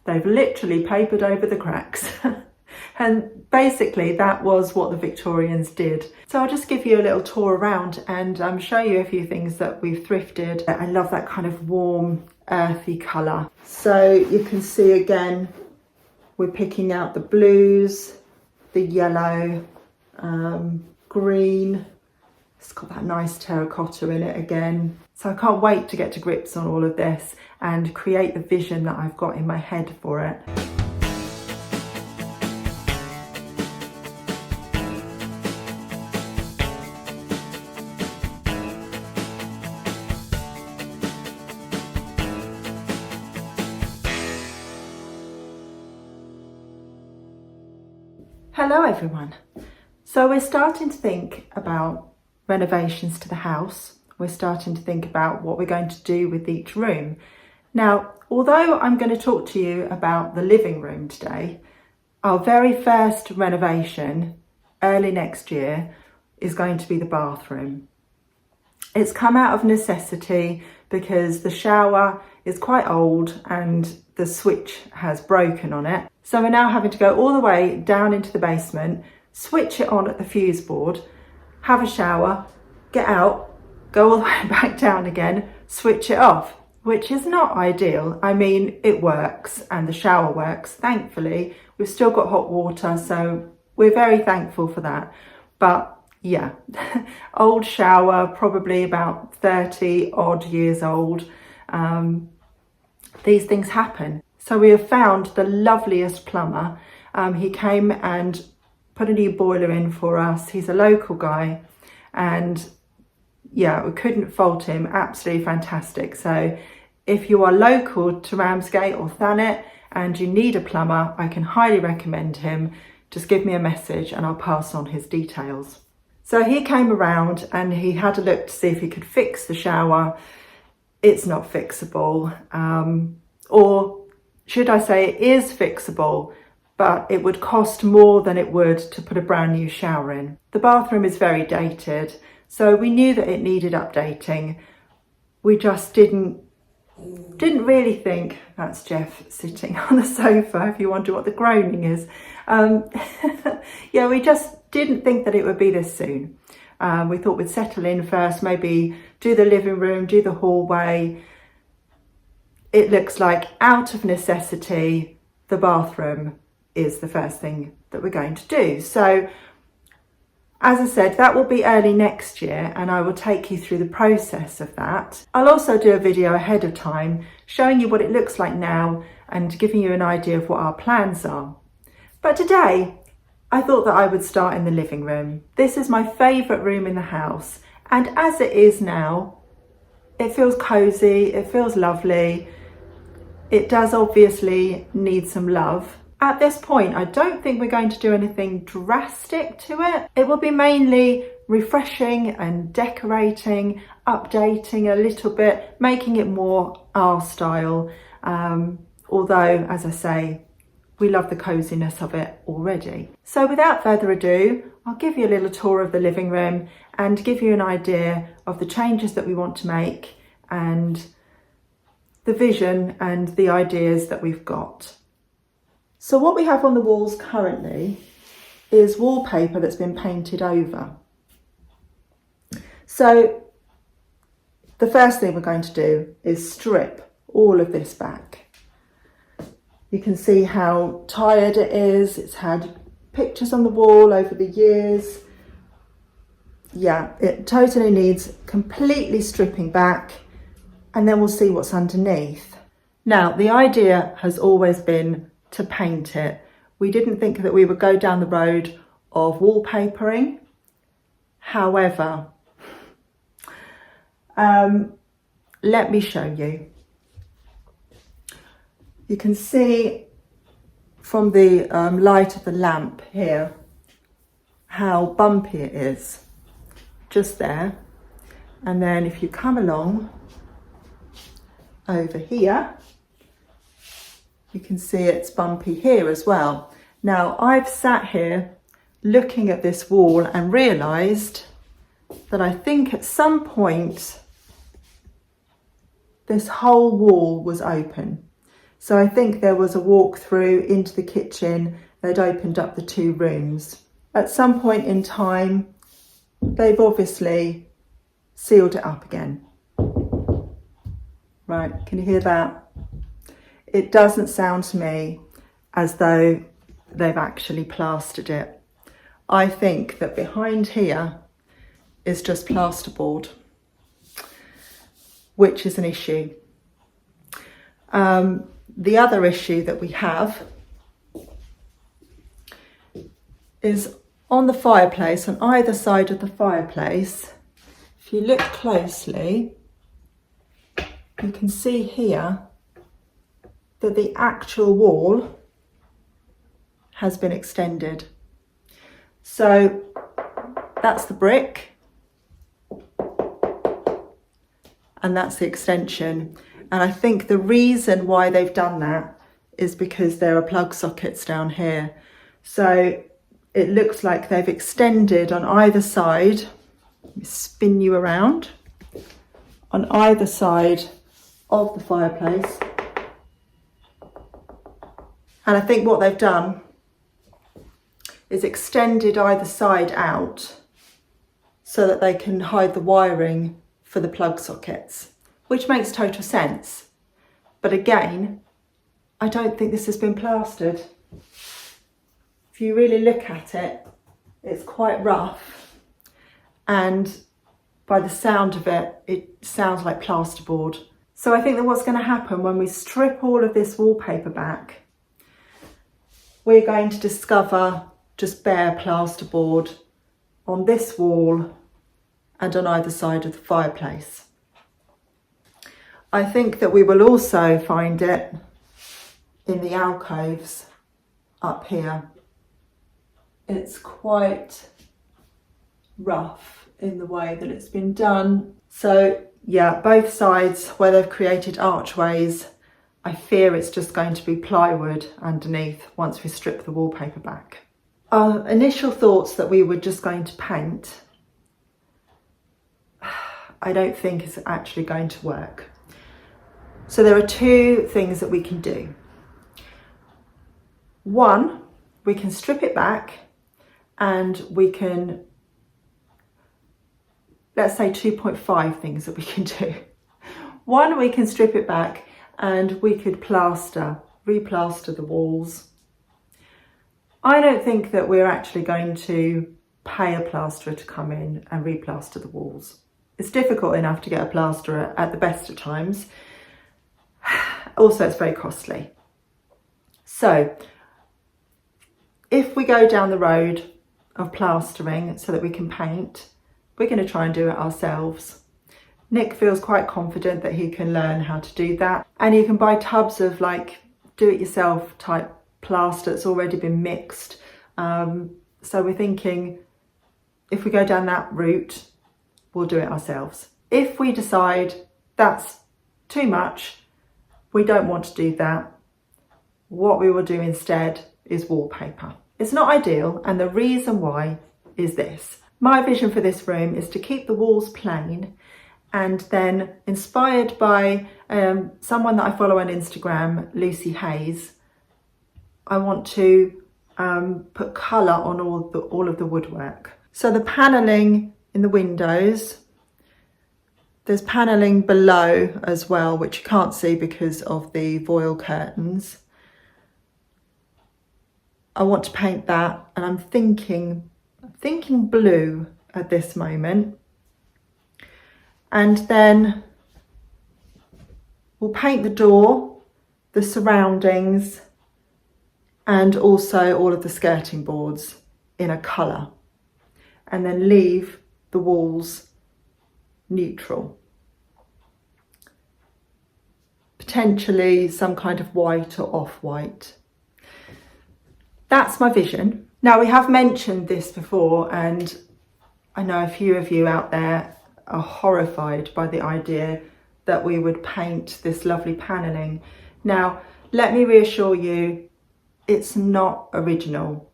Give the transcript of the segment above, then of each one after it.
They've literally papered over the cracks. And basically that was what the Victorians did. So I'll just give you a little tour around and show you a few things that we've thrifted. I love that kind of warm, earthy colour. So you can see again, we're picking out the blues, the yellow, green. It's got that nice terracotta in it again. So I can't wait to get to grips on all of this and create the vision that I've got in my head for it. Hello everyone. So we're starting to think about renovations to the house. We're starting to think about what we're going to do with each room. Now, although I'm going to talk to you about the living room today, our very first renovation early next year is going to be the bathroom. It's come out of necessity because the shower is quite old and the switch has broken on it. So we're now having to go all the way down into the basement, switch it on at the fuse board, have a shower, get out, go all the way back down again, switch it off, which is not ideal. I mean, it works and the shower works. Thankfully, we've still got hot water, so we're very thankful for that. But yeah, old shower, probably about 30 odd years old. These things happen. So we have found the loveliest plumber. He came and put a new boiler in for us. He's a local guy and yeah, we couldn't fault him. Absolutely fantastic. So if you are local to Ramsgate or Thanet and you need a plumber, I can highly recommend him. Just give me a message and I'll pass on his details. So he came around and he had a look to see if he could fix the shower. It's not fixable, or should I say it is fixable, but it would cost more than it would to put a brand new shower in. The bathroom is very dated, so we knew that it needed updating. We just didn't really think, that's Jeff sitting on the sofa if you wonder what the groaning is. Yeah, we just didn't think that it would be this soon. We thought we'd settle in first, maybe do the living room, do the hallway. It looks like out of necessity, the bathroom is the first thing that we're going to do. So as I said, that will be early next year and I will take you through the process of that. I'll also do a video ahead of time showing you what it looks like now and giving you an idea of what our plans are. But today, I thought that I would start in the living room. This is my favourite room in the house, and as it is now, it feels cosy, it feels lovely. It does obviously need some love. At this point, I don't think we're going to do anything drastic to it. It will be mainly refreshing and decorating, updating a little bit, making it more our style. Although, as I say, we love the coziness of it already. So without further ado, I'll give you a little tour of the living room and give you an idea of the changes that we want to make and the vision and the ideas that we've got. So what we have on the walls currently is wallpaper that's been painted over. So the first thing we're going to do is strip all of this back. You can see how tired it is. It's had pictures on the wall over the years. Yeah, it totally needs completely stripping back, and then we'll see what's underneath. Now, the idea has always been to paint it. We didn't think that we would go down the road of wallpapering. However, let me show you. You can see from the light of the lamp here how bumpy it is, just there. And then if you come along over here, you can see it's bumpy here as well. Now, I've sat here looking at this wall and realised that I think at some point this whole wall was open. So I think there was a walk through into the kitchen. They'd opened up the 2 rooms. At some point in time, they've obviously sealed it up again. Right, can you hear that? It doesn't sound to me as though they've actually plastered it. I think that behind here is just plasterboard, which is an issue. The other issue that we have is on the fireplace, on either side of the fireplace. If you look closely, you can see here that the actual wall has been extended. So that's the brick and that's the extension. And I think the reason why they've done that is because there are plug sockets down here. So it looks like they've extended on either side. Let me spin you around. On either side of the fireplace. And I think what they've done is extended either side out so that they can hide the wiring for the plug sockets, which makes total sense. But again, I don't think this has been plastered. If you really look at it, it's quite rough, and by the sound of it, it sounds like plasterboard. So I think that what's going to happen when we strip all of this wallpaper back, we're going to discover just bare plasterboard on this wall and on either side of the fireplace. I think that we will also find it in the alcoves up here. It's quite rough in the way that it's been done. So yeah, both sides where they've created archways, I fear it's just going to be plywood underneath once we strip the wallpaper back. Our initial thoughts that we were just going to paint, I don't think is actually going to work. So there are 2 things that we can do. One, we can strip it back and we can, let's say 2.5 things that we can do. One, we can strip it back and we could replaster the walls. I don't think that we're actually going to pay a plasterer to come in and replaster the walls. It's difficult enough to get a plasterer at the best of times. Also, it's very costly. So if we go down the road of plastering so that we can paint, we're going to try and do it ourselves. Nick feels quite confident that he can learn how to do that. And you can buy tubs of like do-it-yourself type plaster that's already been mixed. So we're thinking if we go down that route, we'll do it ourselves. If we decide that's too much, we don't want to do that, what we will do instead is wallpaper. It's not ideal, and the reason why is this. My vision for this room is to keep the walls plain, and then inspired by someone that I follow on Instagram, Lucy Hayes, I want to put colour on all of the woodwork. So the panelling in the windows, there's panelling below as well, which you can't see because of the voile curtains. I want to paint that, and I'm thinking blue at this moment. And then we'll paint the door, the surroundings, and also all of the skirting boards in a colour, and then leave the walls neutral. Potentially some kind of white or off-white. That's my vision. Now, we have mentioned this before, and I know a few of you out there are horrified by the idea that we would paint this lovely panelling. Now, let me reassure you, it's not original.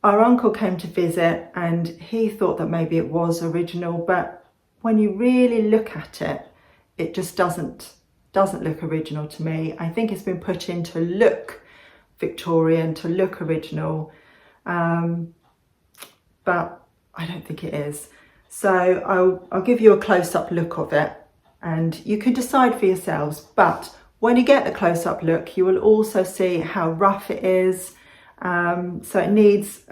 Our uncle came to visit and he thought that maybe it was original, but when you really look at it, it just doesn't doesn't look original to me. I think it's been put in to look Victorian, to look original, but I don't think it is. So I'll give you a close-up look of it and you can decide for yourselves. But when you get the close-up look, you will also see how rough it is. So it needs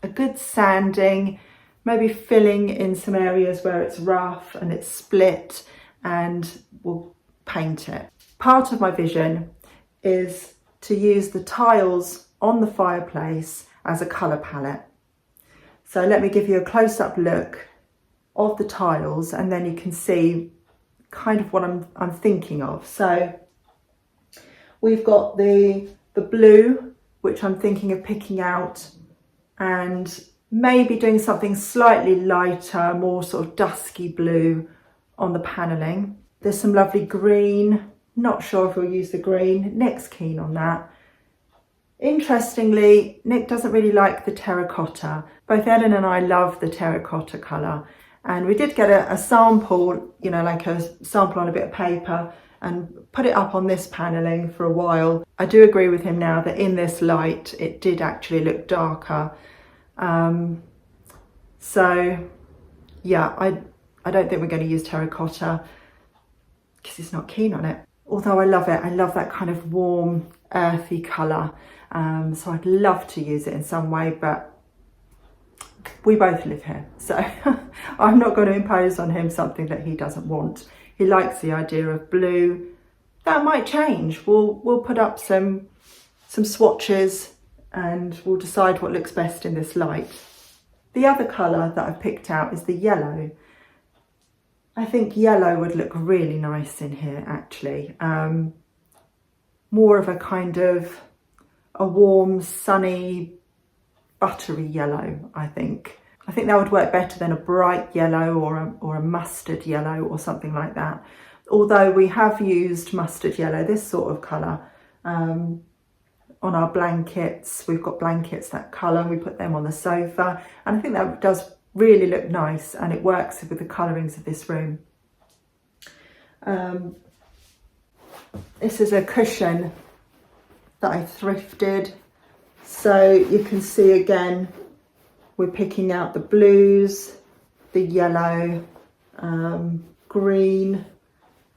a good sanding, maybe filling in some areas where it's rough and it's split, and we'll paint it. Part of my vision is to use the tiles on the fireplace as a colour palette. So let me give you a close-up look of the tiles and then you can see kind of what I'm thinking of. So we've got the blue, which I'm thinking of picking out and maybe doing something slightly lighter, more sort of dusky blue on the panelling. There's some lovely green, not sure if we'll use the green. Nick's keen on that. Interestingly, Nick doesn't really like the terracotta. Both Ellen and I love the terracotta colour, and we did get a sample, you know, like a sample on a bit of paper and put it up on this panelling for a while. I do agree with him now that in this light it did actually look darker. So yeah, I don't think we're going to use terracotta because he's not keen on it. Although I love it, I love that kind of warm, earthy colour. So I'd love to use it in some way, but we both live here, so I'm not going to impose on him something that he doesn't want. He likes the idea of blue. That might change. We'll put up some swatches and we'll decide what looks best in this light. The other colour that I've picked out is the yellow. I think yellow would look really nice in here, actually. More of a kind of a warm, sunny, buttery yellow, I think. I think that would work better than a bright yellow or a mustard yellow or something like that. Although we have used mustard yellow, this sort of colour, on our blankets. We've got blankets that colour, we put them on the sofa, and I think that does really look nice and it works with the colourings of this room. This is a cushion that I thrifted. So you can see again, we're picking out the blues, the yellow, green.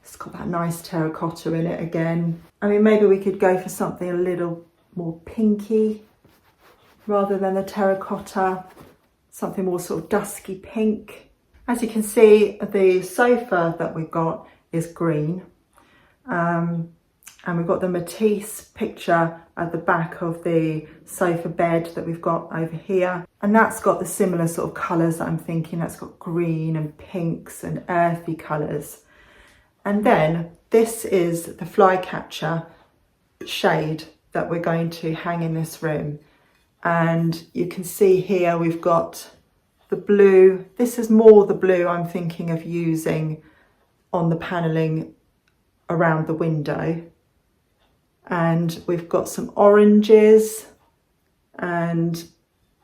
It's got that nice terracotta in it again. I mean, maybe we could go for something a little more pinky rather than the terracotta, something more sort of dusky pink. As you can see, the sofa that we've got is green. And we've got the Matisse picture at the back of the sofa bed that we've got over here. And that's got the similar sort of colours that I'm thinking. That's got green and pinks and earthy colours. And then this is the flycatcher shade that we're going to hang in this room. And you can see here we've got the blue. This is more the blue I'm thinking of using on the panelling around the window. And we've got some oranges and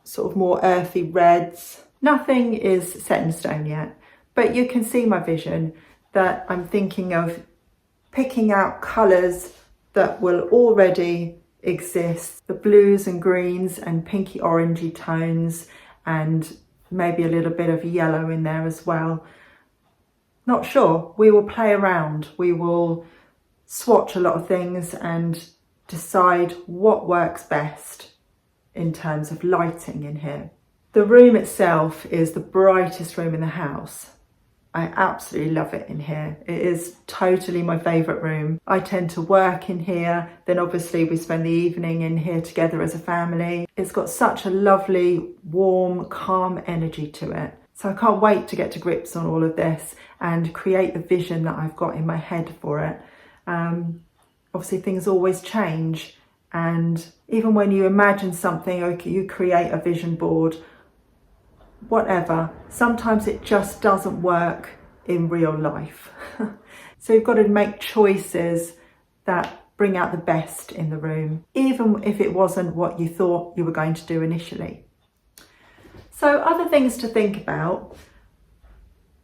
sort of more earthy reds. Nothing is set in stone yet, but you can see my vision that I'm thinking of picking out colours that will already exist. The blues and greens and pinky orangey tones, and maybe a little bit of yellow in there as well. Not sure. We will play around. We will swatch a lot of things and decide what works best in terms of lighting in here. The room itself is the brightest room in the house. I absolutely love it in here. It is totally my favourite room. I tend to work in here, then obviously we spend the evening in here together as a family. It's got such a lovely, warm, calm energy to it. So I can't wait to get to grips on all of this and create the vision that I've got in my head for it. Obviously things always change, and even when you imagine something or you create a vision board, whatever, sometimes it just doesn't work in real life. So you've got to make choices that bring out the best in the room, even if it wasn't what you thought you were going to do initially. So other things to think about.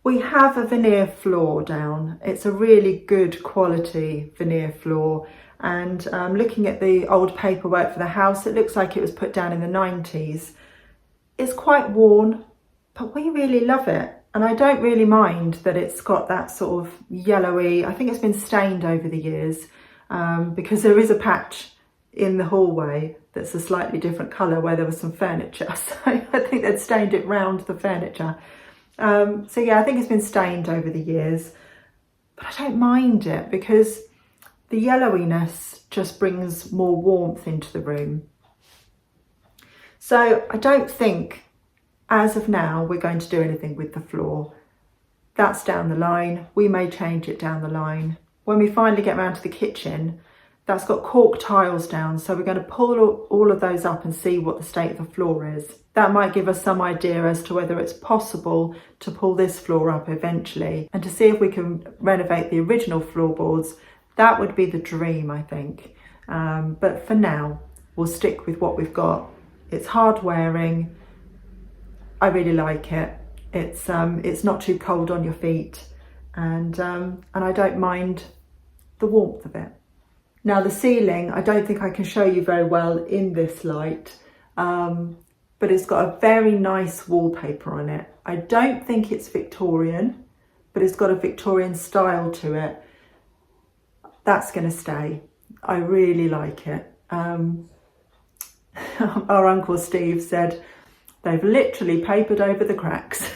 We have a veneer floor down. It's a really good quality veneer floor, and looking at the old paperwork for the house, it looks like it was put down in the 90s. It's quite worn, but we really love it. And I don't really mind that it's got that sort of yellowy, I think it's been stained over the years, because there is a patch in the hallway that's a slightly different colour where there was some furniture. So I think they'd stained it round the furniture. So yeah, I think it's been stained over the years, but I don't mind it because the yellowiness just brings more warmth into the room. So I don't think, as of now, we're going to do anything with the floor. That's down the line. We may change it down the line. When we finally get around to the kitchen, that's got cork tiles down, so we're going to pull all of those up and see what the state of the floor is. That might give us some idea as to whether it's possible to pull this floor up eventually, and to see if we can renovate the original floorboards. That would be the dream, I think. But for now, we'll stick with what we've got. It's hard wearing. I really like it. It's not too cold on your feet, and I don't mind the warmth of it. Now the ceiling, I don't think I can show you very well in this light, but it's got a very nice wallpaper on it. I don't think it's Victorian, but it's got a Victorian style to it. That's going to stay. I really like it. Our Uncle Steve said they've literally papered over the cracks.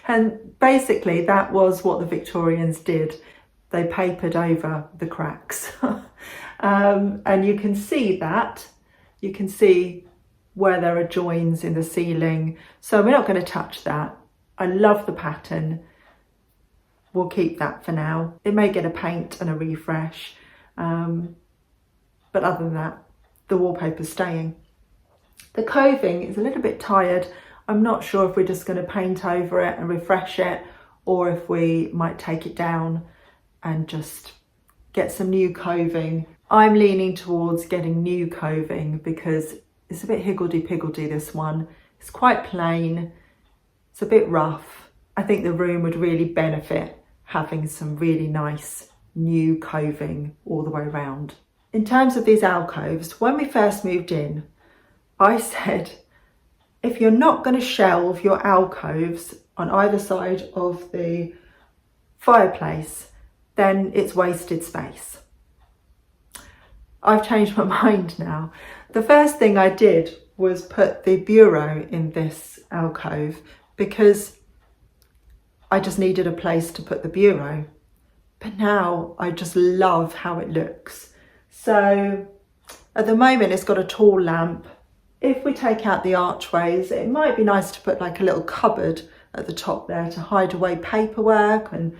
And basically that was what the Victorians did. They papered over the cracks. And you can see that. You can see where there are joins in the ceiling. So we're not going to touch that. I love the pattern. We'll keep that for now. It may get a paint and a refresh. But other than that, the wallpaper's staying. The coving is a little bit tired. I'm not sure if we're just going to paint over it and refresh it, or if we might take it down and just get some new coving. I'm leaning towards getting new coving because it's a bit higgledy-piggledy, this one. It's quite plain, it's a bit rough. I think the room would really benefit having some really nice new coving all the way around. In terms of these alcoves, when we first moved in, I said, if you're not going to shelve your alcoves on either side of the fireplace, then it's wasted space. I've changed my mind now. The first thing I did was put the bureau in this alcove because I just needed a place to put the bureau. But now I just love how it looks. So at the moment it's got a tall lamp. If we take out the archways, it might be nice to put like a little cupboard at the top there to hide away paperwork and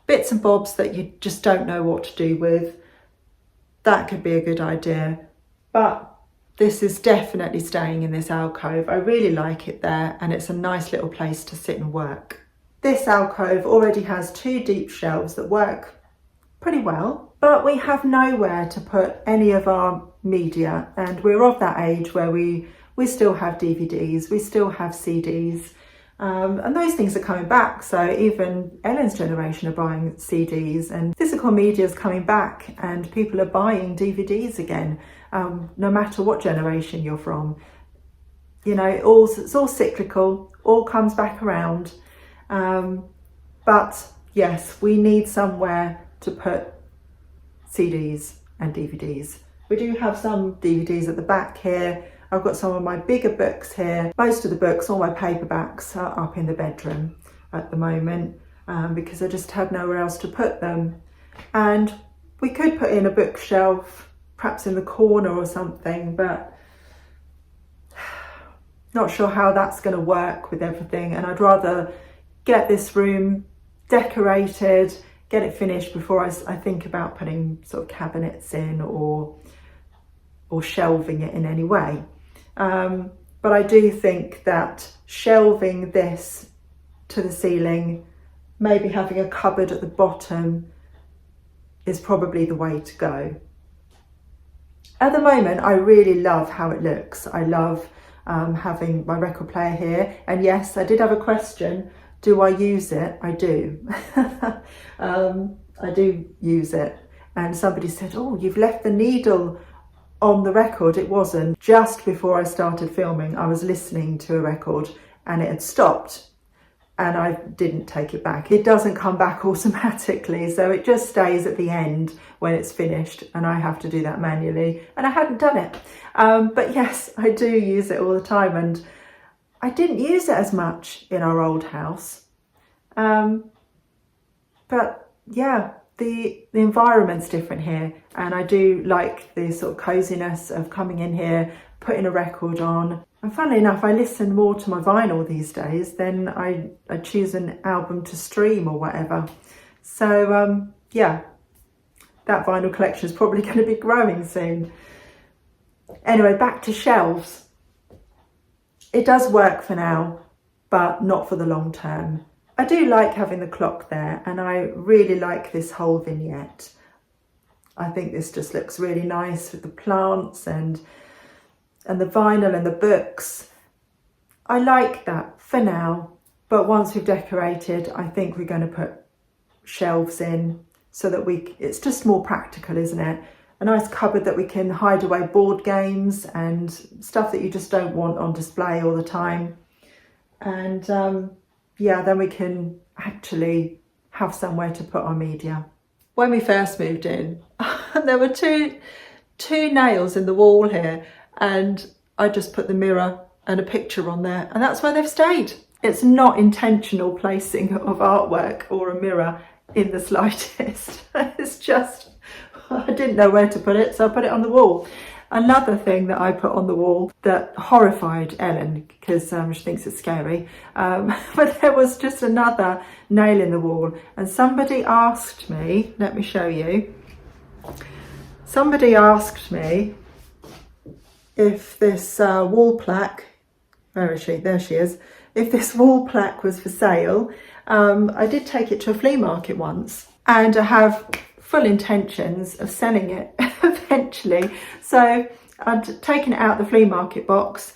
bits and bobs that you just don't know what to do with. That could be a good idea. But this is definitely staying in this alcove. I really like it there, and it's a nice little place to sit and work. This alcove already has 2 deep shelves that work pretty well, but we have nowhere to put any of our media, and we're of that age where we still have DVDs, we still have CDs, and those things are coming back. So even Ellen's generation are buying CDs, and physical media is coming back, and people are buying DVDs again, no matter what generation you're from. You know, it's all cyclical, all comes back around. But yes, we need somewhere to put CDs and DVDs. We do have some DVDs at the back here. I've got some of my bigger books here. Most of the books, all my paperbacks, are up in the bedroom at the moment because I just had nowhere else to put them. And we could put in a bookshelf, perhaps in the corner or something, but not sure how that's going to work with everything. And I'd rather get this room decorated, get it finished before I think about putting sort of cabinets in or shelving it in any way. But I do think that shelving this to the ceiling, maybe having a cupboard at the bottom, is probably the way to go. At the moment, I really love how it looks. I love having my record player here. And yes, I did have a question. Do I use it? I do. I do use it. And somebody said, oh, you've left the needle on the record. It wasn't. Just before I started filming, I was listening to a record and it had stopped and I didn't take it back. It doesn't come back automatically, so it just stays at the end when it's finished, and I have to do that manually, and I hadn't done it. But yes, I do use it all the time, and I didn't use it as much in our old house. But yeah, the environment's different here, and I do like the sort of coziness of coming in here, putting a record on. And funnily enough, I listen more to my vinyl these days than I choose an album to stream or whatever. So yeah, that vinyl collection is probably going to be growing soon. Anyway, back to shelves. It does work for now, but not for the long term. I do like having the clock there, and I really like this whole vignette. I think this just looks really nice with the plants and the vinyl and the books. I like that for now, but once we've decorated, I think we're going to put shelves in so that it's just more practical, isn't it? A nice cupboard that we can hide away board games and stuff that you just don't want on display all the time. And yeah, then we can actually have somewhere to put our media. When we first moved in, there were two nails in the wall here, and I just put the mirror and a picture on there, and that's where they've stayed. It's not intentional placing of artwork or a mirror in the slightest. It's just, I didn't know where to put it, so I put it on the wall. Another thing that I put on the wall that horrified Ellen, because she thinks it's scary, but there was just another nail in the wall, and somebody asked me, let me show you, somebody asked me if this wall plaque, where is she? There she is. If this wall plaque was for sale. I did take it to a flea market once, and I have full intentions of selling it eventually. So I'd taken it out the flea market box,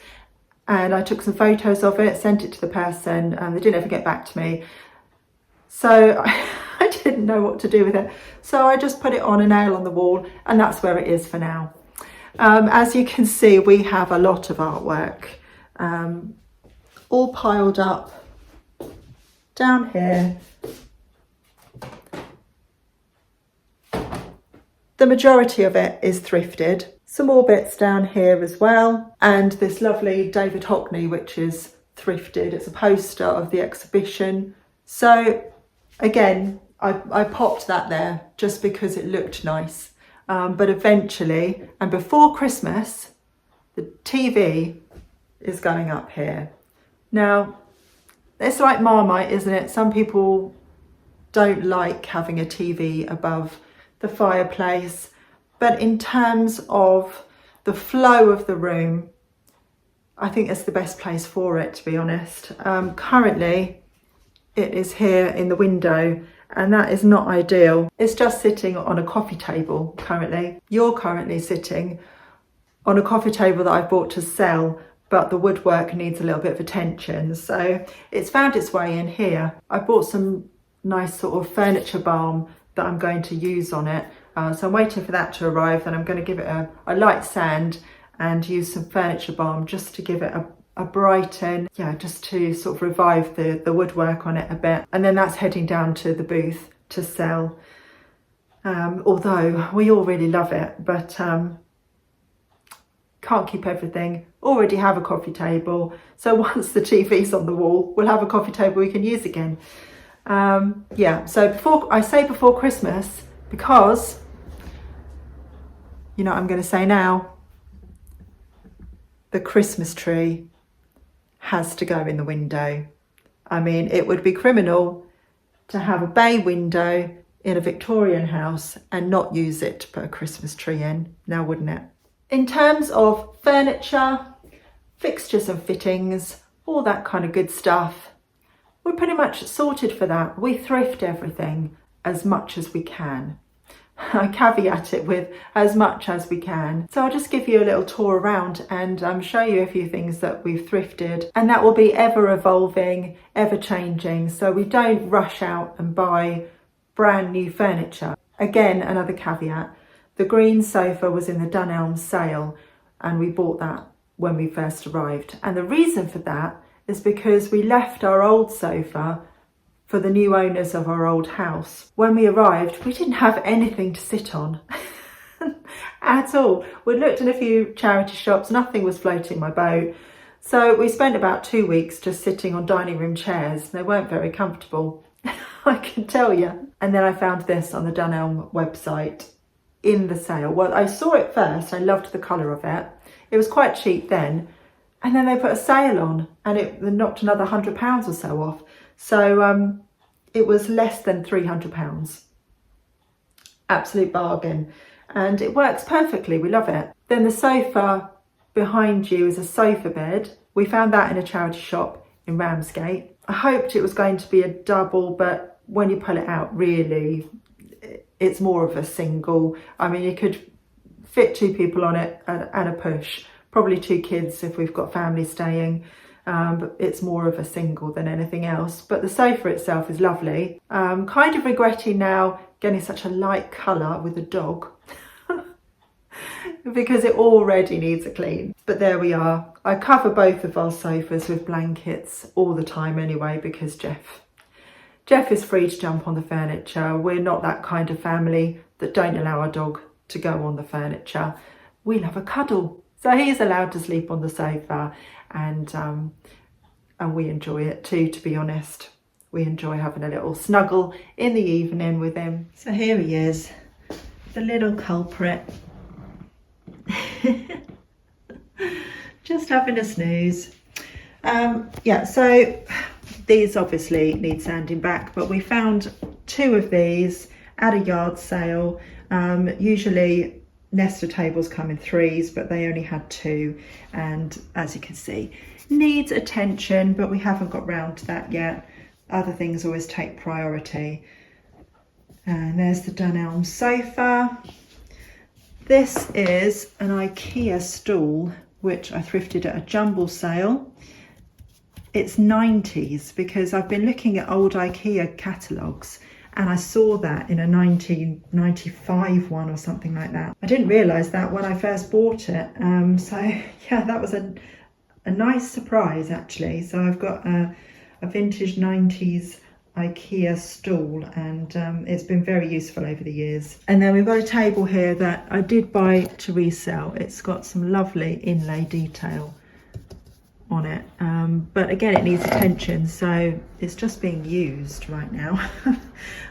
and I took some photos of it, sent it to the person, and they didn't ever get back to me. So I didn't know what to do with it. So I just put it on a nail on the wall, and that's where it is for now. As you can see, we have a lot of artwork, all piled up down here. The majority of it is thrifted. Some more bits down here as well, and this lovely David Hockney, which is thrifted. It's a poster of the exhibition. So again, I popped that there just because it looked nice. But eventually, and before Christmas, the TV is going up here. Now, it's like Marmite, isn't it? Some people don't like having a TV above the fireplace, but in terms of the flow of the room, I think it's the best place for it, to be honest. Currently, it is here in the window, and that is not ideal. It's just sitting on a coffee table currently. You're currently sitting on a coffee table that I bought to sell, but the woodwork needs a little bit of attention. So it's found its way in here. I bought some nice sort of furniture balm that I'm going to use on it. So I'm waiting for that to arrive, then I'm going to give it a light sand and use some furniture balm just to give it a brighten, yeah, just to sort of revive the woodwork on it a bit. And then that's heading down to the booth to sell. Although we all really love it, but can't keep everything. Already have a coffee table, so once the TV's on the wall, we'll have a coffee table we can use again. Yeah, so before Christmas, because you know what I'm going to say now, the Christmas tree has to go in the window. I mean, it would be criminal to have a bay window in a Victorian house and not use it to put a Christmas tree in, now wouldn't it? In terms of furniture, fixtures and fittings, all that kind of good stuff, we're pretty much sorted for that. We thrift everything as much as we can. I caveat it with as much as we can. So I'll just give you a little tour around and show you a few things that we've thrifted, and that will be ever evolving, ever changing. So we don't rush out and buy brand new furniture. Again, another caveat, the green sofa was in the Dunelm sale and we bought that when we first arrived. And the reason for that is because we left our old sofa for the new owners of our old house. When we arrived, we didn't have anything to sit on at all. We looked in a few charity shops, nothing was floating my boat. So we spent about 2 weeks just sitting on dining room chairs. They weren't very comfortable, I can tell you. And then I found this on the Dunelm website in the sale. Well, I saw it first, I loved the colour of it. It was quite cheap then. And then they put a sale on and it knocked another £100 or so off. So it was less than £300. Absolute bargain. And it works perfectly, we love it. Then the sofa behind you is a sofa bed. We found that in a charity shop in Ramsgate. I hoped it was going to be a double, but when you pull it out, really, it's more of a single. I mean, you could fit 2 people on it and a push, probably 2 kids if we've got family staying. But it's more of a single than anything else. But the sofa itself is lovely. Kind of regretting now getting such a light colour with a dog because it already needs a clean. But there we are. I cover both of our sofas with blankets all the time anyway because Jeff is free to jump on the furniture. We're not that kind of family that don't allow our dog to go on the furniture. We love a cuddle. So he's allowed to sleep on the sofa, and we enjoy it too, to be honest. We enjoy having a little snuggle in the evening with him. So here he is, the little culprit. Just having a snooze. Yeah, so these obviously need sanding back, but we found 2 of these at a yard sale. Usually Nesta tables come in 3s, but they only had 2, and as you can see, needs attention, but we haven't got round to that yet. Other things always take priority. And there's the Dunelm sofa. This is an IKEA stool which I thrifted at a jumble sale. It's 90s because I've been looking at old IKEA catalogues and I saw that in a 1995 one or something like that. I didn't realise that when I first bought it. So yeah, that was a nice surprise actually. So I've got a vintage 90s IKEA stool, and it's been very useful over the years. And then we've got a table here that I did buy to resell. It's got some lovely inlay detail on it, but again it needs attention, so it's just being used right now.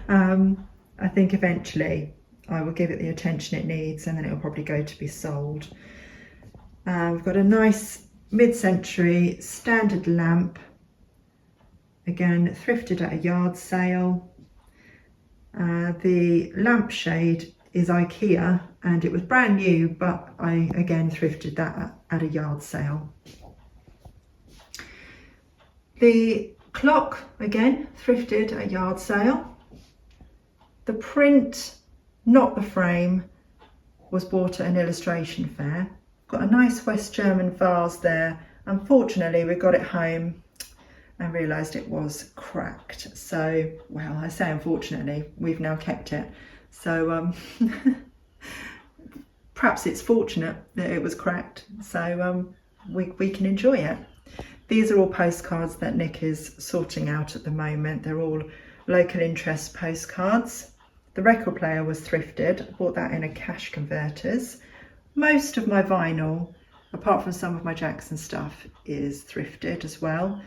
I think eventually I will give it the attention it needs, and then it'll probably go to be sold. We've got a nice mid-century standard lamp, again thrifted at a yard sale. The lampshade is IKEA and it was brand new, but I again thrifted that at a yard sale. The clock, again thrifted at a yard sale. The print, not the frame, was bought at an illustration fair. Got a nice West German vase there. Unfortunately, we got it home and realised it was cracked. So, well, I say unfortunately, we've now kept it. So perhaps it's fortunate that it was cracked, so we can enjoy it. These are all postcards that Nick is sorting out at the moment. They're all local interest postcards. The record player was thrifted. I bought that in a cash converters. Most of my vinyl, apart from some of my Jackson stuff, is thrifted as well.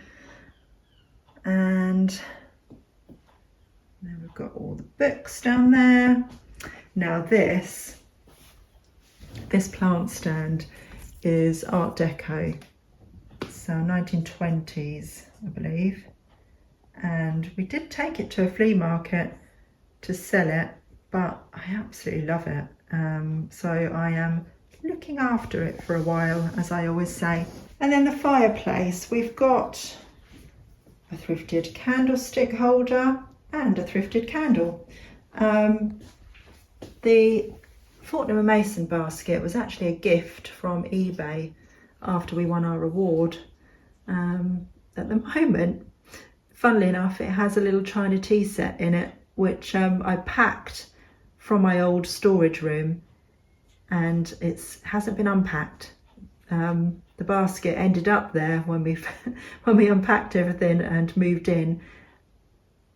And then we've got all the books down there. Now this plant stand is Art Deco, so 1920s I believe, and we did take it to a flea market to sell it, but I absolutely love it. So I am looking after it for a while, as I always say. And then the fireplace, we've got a thrifted candlestick holder and a thrifted candle. The Fortnum & Mason basket was actually a gift from eBay after we won our award. At the moment, funnily enough, it has a little china tea set in it, which I packed from my old storage room, and it hasn't been unpacked. The basket ended up there when we unpacked everything and moved in,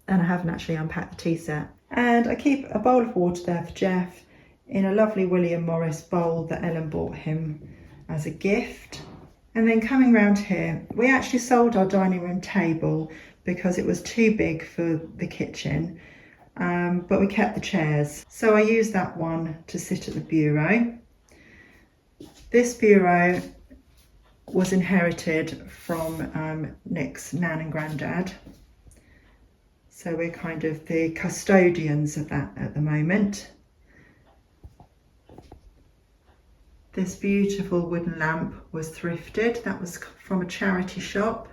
and I haven't actually unpacked the tea set. And I keep a bowl of water there for Jeff in a lovely William Morris bowl that Ellen bought him as a gift. And then coming round here, we actually sold our dining room table because it was too big for the kitchen, but we kept the chairs. So I used that one to sit at the bureau. This bureau was inherited from Nick's nan and granddad. So we're kind of the custodians of that at the moment. This beautiful wooden lamp was thrifted. That was from a charity shop.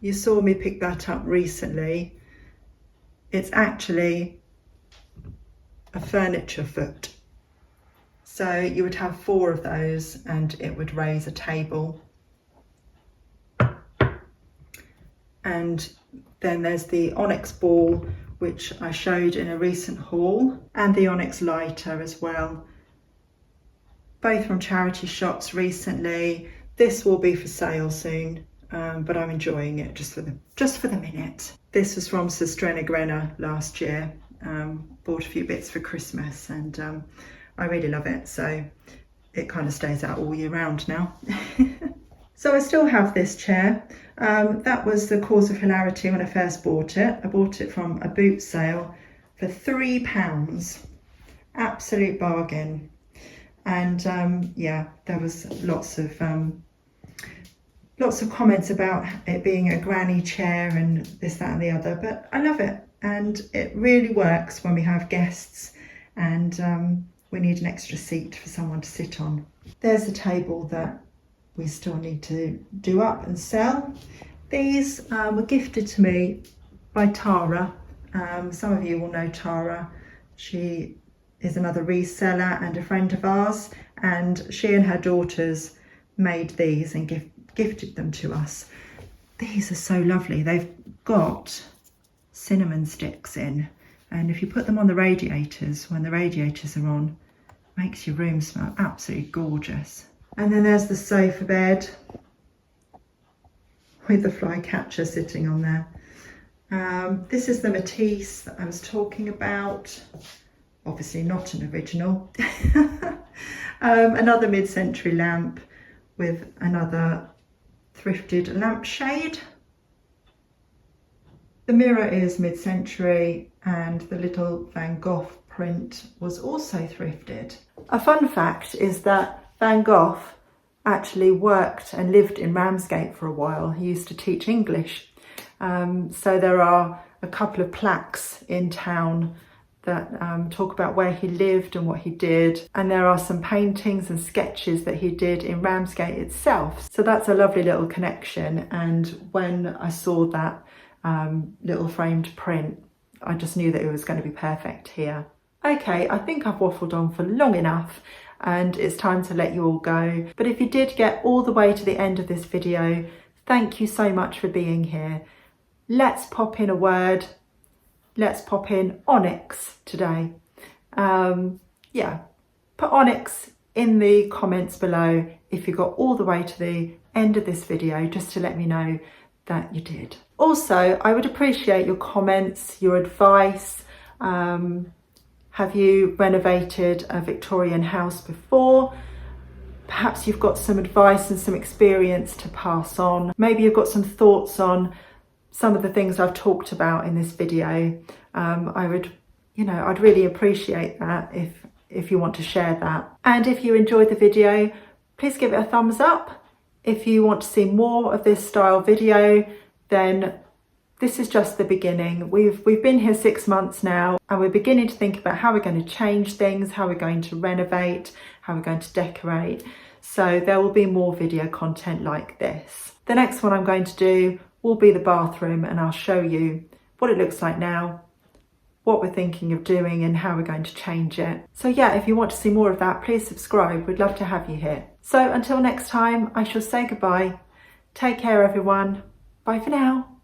You saw me pick that up recently. It's actually a furniture foot. So you would have 4 of those and it would raise a table. And then there's the onyx ball, which I showed in a recent haul, and the onyx lighter as well. Both from charity shops recently. This will be for sale soon, but I'm enjoying it just for the minute. This was from Sestrena Grena last year. Bought a few bits for Christmas, and I really love it. So it kind of stays out all year round now. So I still have this chair. That was the cause of hilarity when I first bought it. I bought it from a boot sale for £3. Absolute bargain. And yeah, there was lots of comments about it being a granny chair and this, that and the other, but I love it. And it really works when we have guests and we need an extra seat for someone to sit on. There's the table that we still need to do up and sell. These were gifted to me by Tara. Some of you will know Tara. She is another reseller and a friend of ours, and she and her daughters made these and gifted them to us. These are so lovely. They've got cinnamon sticks in, and if you put them on the radiators, when the radiators are on, makes your room smell absolutely gorgeous. And then there's the sofa bed with the fly catcher sitting on there. This is the Matisse that I was talking about. Obviously not an original. Another mid-century lamp with another thrifted lampshade. The mirror is mid-century, and the little Van Gogh print was also thrifted. A fun fact is that Van Gogh actually worked and lived in Ramsgate for a while. He used to teach English. So there are a couple of plaques in town that talk about where he lived and what he did. And there are some paintings and sketches that he did in Ramsgate itself. So that's a lovely little connection. And when I saw that little framed print, I just knew that it was going to be perfect here. Okay, I think I've waffled on for long enough and it's time to let you all go. But if you did get all the way to the end of this video, thank you so much for being here. Let's pop in a word. Let's pop in onyx today. Yeah, put onyx in the comments below if you got all the way to the end of this video, just to let me know that you did. Also, I would appreciate your comments, your advice. Have you renovated a Victorian house before? Perhaps you've got some advice and some experience to pass on. Maybe you've got some thoughts on some of the things I've talked about in this video. I'd really appreciate that if you want to share that. And if you enjoyed the video, please give it a thumbs up. If you want to see more of this style video, then this is just the beginning. We've been here 6 months now, and we're beginning to think about how we're going to change things, how we're going to renovate, how we're going to decorate. So there will be more video content like this. The next one I'm going to do will be the bathroom, and I'll show you what it looks like now, what we're thinking of doing and how we're going to change it. So yeah, if you want to see more of that, please subscribe. We'd love to have you here. So until next time, I shall say goodbye. Take care, everyone. Bye for now.